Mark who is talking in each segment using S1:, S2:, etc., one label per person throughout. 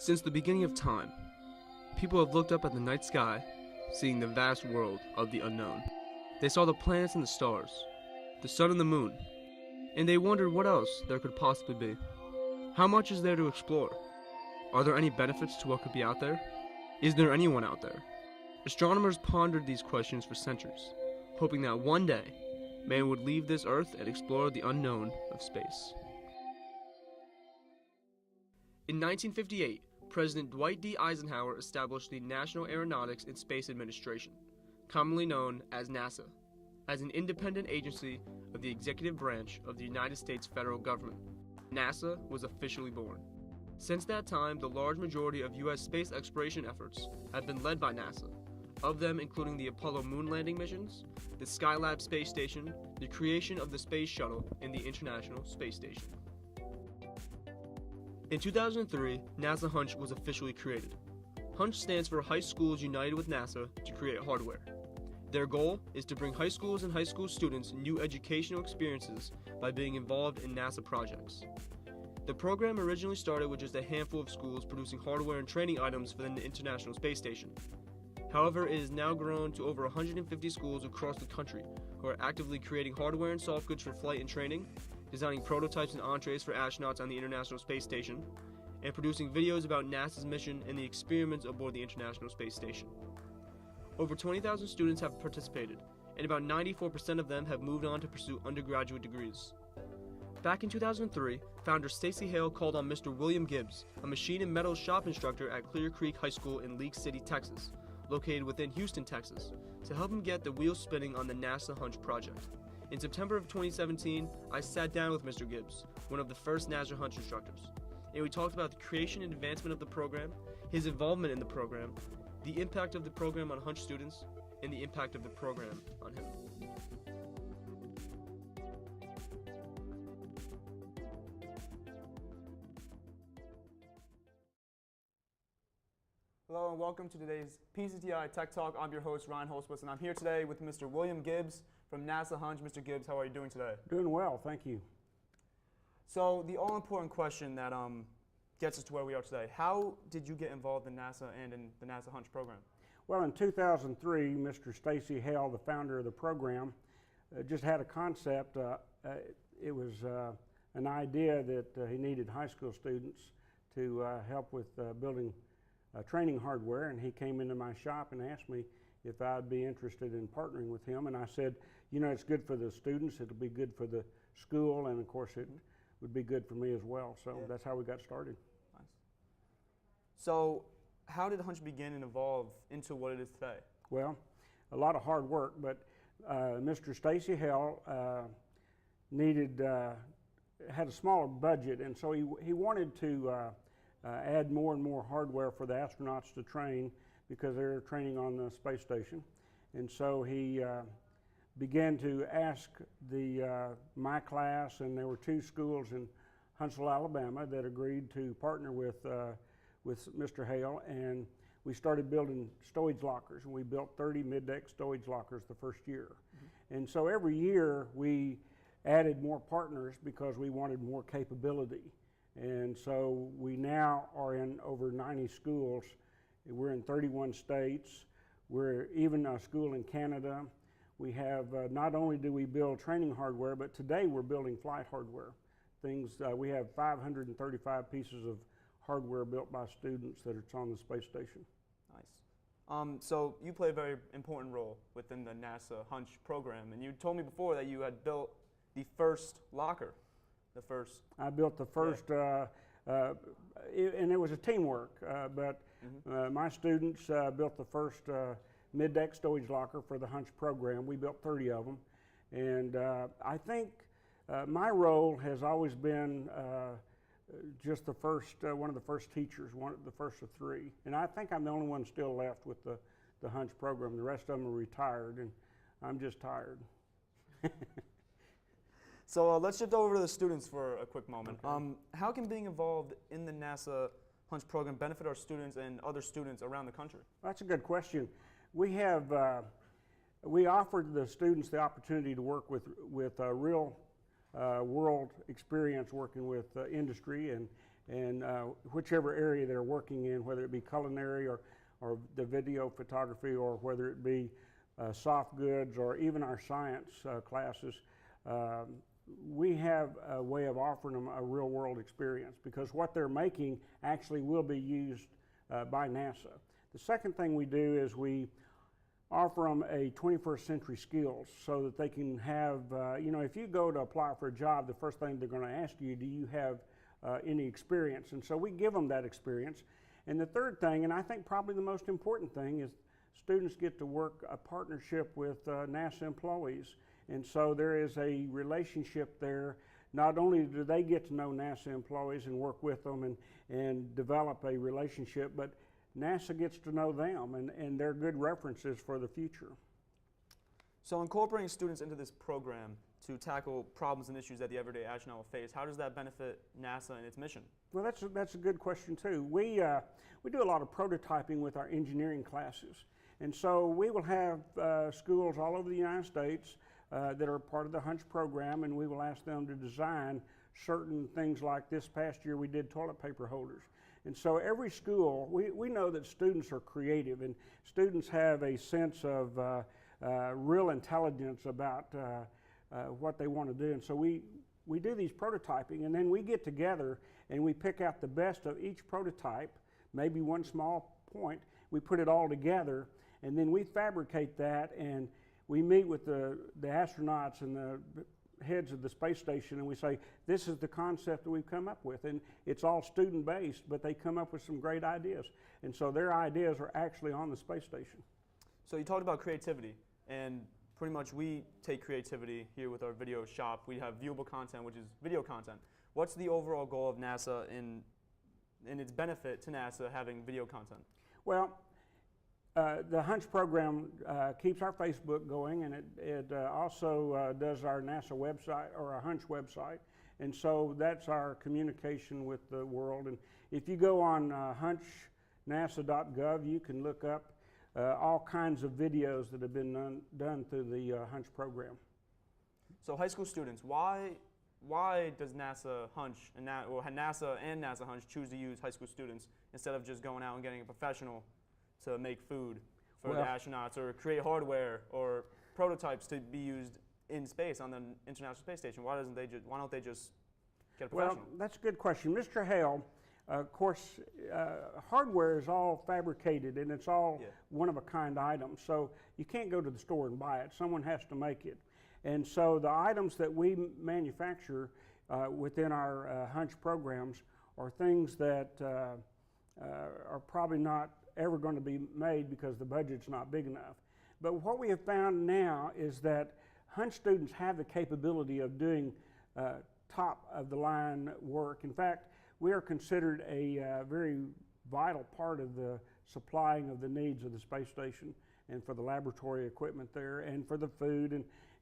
S1: Since the beginning of time, people have looked up at the night sky, seeing the vast world of the unknown. They saw the planets and the stars, the sun and the moon, and they wondered what else there could possibly be. How much is there to explore? Are there any benefits to what could be out there? Is there anyone out there? Astronomers pondered these questions for centuries, hoping that one day, man would leave this earth and explore the unknown of space. In 1958, President Dwight D. Eisenhower established the National Aeronautics and Space Administration, commonly known as NASA, as an independent agency of the executive branch of the United States federal government. NASA was officially born. Since that time, the large majority of U.S. space exploration efforts have been led by NASA, of them including the Apollo moon landing missions, the Skylab space station, the creation of the Space Shuttle, and the International Space Station. In 2003, NASA HUNCH was officially created. HUNCH stands for High Schools United with NASA to create hardware. Their goal is to bring high schools and high school students new educational experiences by being involved in NASA projects. The program originally started with just a handful of schools producing hardware and training items for the International Space Station. However, it has now grown to over 150 schools across the country who are actively creating hardware and soft goods for flight and training, designing prototypes and entrees for astronauts on the International Space Station, and producing videos about NASA's mission and the experiments aboard the International Space Station. Over 20,000 students have participated, and about 94% of them have moved on to pursue undergraduate degrees. Back in 2003, founder Stacy Hale called on Mr. William Gibbs, a machine and metals shop instructor at Clear Creek High School in League City, Texas, located within Houston, Texas, to help him get the wheels spinning on the NASA HUNCH project. In September of 2017, I sat down with Mr. Gibbs, one of the first NASA HUNCH instructors, and we talked about the creation and advancement of the program, his involvement in the program, the impact of the program on HUNCH students, and the impact of the program on him.
S2: Hello and welcome to today's PCTI Tech Talk. I'm your host, Ryan Hulsebos, and I'm here today with Mr. William Gibbs from NASA HUNCH. Mr. Gibbs, how are you doing today?
S3: Doing well, thank you.
S2: So the all-important question that gets us to where we are today, how did you get involved in NASA and in the NASA HUNCH program?
S3: Well, in 2003, Mr. Stacy Hale, the founder of the program, just had a concept. It was an idea that he needed high school students to help with building training hardware, and he came into my shop and asked me if I'd be interested in partnering with him, and I said, you know, it's good for the students, it'll be good for the school, and of course it would be good for me as well, so yeah. That's how we got started.
S2: Nice. So how did HUNCH begin and evolve into what it is today?
S3: Well, a lot of hard work, but Mr. Stacy Hale had a smaller budget, and so he wanted to add more and more hardware for the astronauts to train because they're training on the space station. And so he began to ask my class, and there were two schools in Huntsville, Alabama that agreed to partner with Mr. Hale, and we started building stowage lockers, and we built 30 mid-deck stowage lockers the first year. Mm-hmm. And so every year we added more partners because we wanted more capability. And so we now are in over 90 schools. We're in 31 states. We're even a school in Canada. We have, not only do we build training hardware, but today we're building flight hardware. We have 535 pieces of hardware built by students that are on the space station.
S2: Nice. So you play a very important role within the NASA HUNCH program, and you told me before that you had built the first locker.
S3: I built the first, and it was a teamwork, but my students built the first mid-deck stowage locker for the HUNCH program. We built 30 of them, and I think my role has always been just the first, one of the first teachers, the first of three, and I think I'm the only one still left with the HUNCH program. The rest of them are retired, and I'm just tired.
S2: So let's shift over to the students for a quick moment.
S3: Okay.
S2: How can being involved in the NASA HUNCH program benefit our students and other students around the country?
S3: That's a good question. We offered the students the opportunity to work with a real world experience working with industry, and whichever area they're working in, whether it be culinary or the video photography, or whether it be soft goods or even our science classes, we have a way of offering them a real world experience, because what they're making actually will be used by NASA. The second thing we do is we offer them a 21st century skills, so that they can have, if you go to apply for a job, the first thing they're going to ask you, do you have any experience? And so we give them that experience. And the third thing, and I think probably the most important thing, is students get to work a partnership with NASA employees. And so there is a relationship there. Not only do they get to know NASA employees and work with them and develop a relationship, but NASA gets to know them, and they're good references for the future.
S2: So incorporating students into this program to tackle problems and issues that the everyday astronaut will face, how does that benefit NASA and its mission?
S3: Well, that's a good question too. We do a lot of prototyping with our engineering classes, and so we will have schools all over the United States that are part of the HUNCH program, and we will ask them to design certain things. Like this past year, we did toilet paper holders. And so every school, we know that students are creative, and students have a sense of real intelligence about what they want to do. And so we do these prototyping, and then we get together and we pick out the best of each prototype, maybe one small point, we put it all together, and then we fabricate that, and we meet with the astronauts and the heads of the space station, and we say, this is the concept that we've come up with. And it's all student based, but they come up with some great ideas. And so their ideas are actually on the space station.
S2: So you talked about creativity, and pretty much we take creativity here with our video shop. We have viewable content, which is video content. What's the overall goal of NASA in its benefit to NASA having video content?
S3: Well, the HUNCH program keeps our Facebook going, and it also does our NASA website, or our HUNCH website, and so that's our communication with the world. And if you go on hunchnasa.gov, you can look up all kinds of videos that have been done through the HUNCH program.
S2: So high school students, why does NASA HUNCH or NASA and NASA HUNCH choose to use high school students instead of just going out and getting a professional to make food for the astronauts, or create hardware or prototypes to be used in space on the International Space Station? Why don't they just get a professional?
S3: Well, that's a good question. Mr. Hale, of course, hardware is all fabricated, and it's all one-of-a-kind items. So you can't go to the store and buy it. Someone has to make it. And so the items that we manufacture within our HUNCH programs are things that are probably not ever going to be made because the budget's not big enough. But what we have found now is that HUNCH students have the capability of doing top-of-the-line work. In fact, we are considered a very vital part of the supplying of the needs of the space station, and for the laboratory equipment there, and for the food,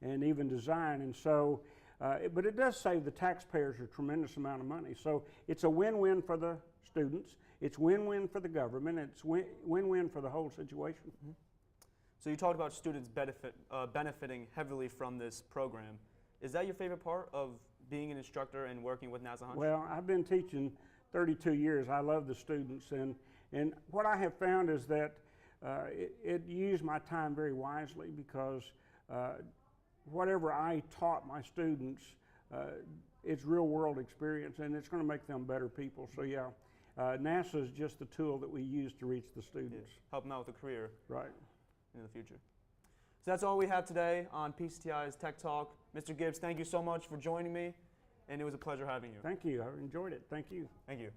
S3: and even design. And so, but it does save the taxpayers a tremendous amount of money. So it's a win-win for the students, it's win-win for the government, it's win-win for the whole situation.
S2: Mm-hmm. So you talked about students benefiting heavily from this program. Is that your favorite part of being an instructor and working with NASA HUNCH?
S3: Well, I've been teaching 32 years. I love the students, and what I have found is that it used my time very wisely, because whatever I taught my students, it's real world experience, and it's going to make them better people. So yeah, NASA is just the tool that we use to reach the students.
S2: Help them out with a career.
S3: Right.
S2: In the future. So that's all we have today on PCTI's Tech Talk. Mr. Gibbs, thank you so much for joining me, and it was a pleasure having you.
S3: Thank you. I enjoyed it. Thank you.
S2: Thank you.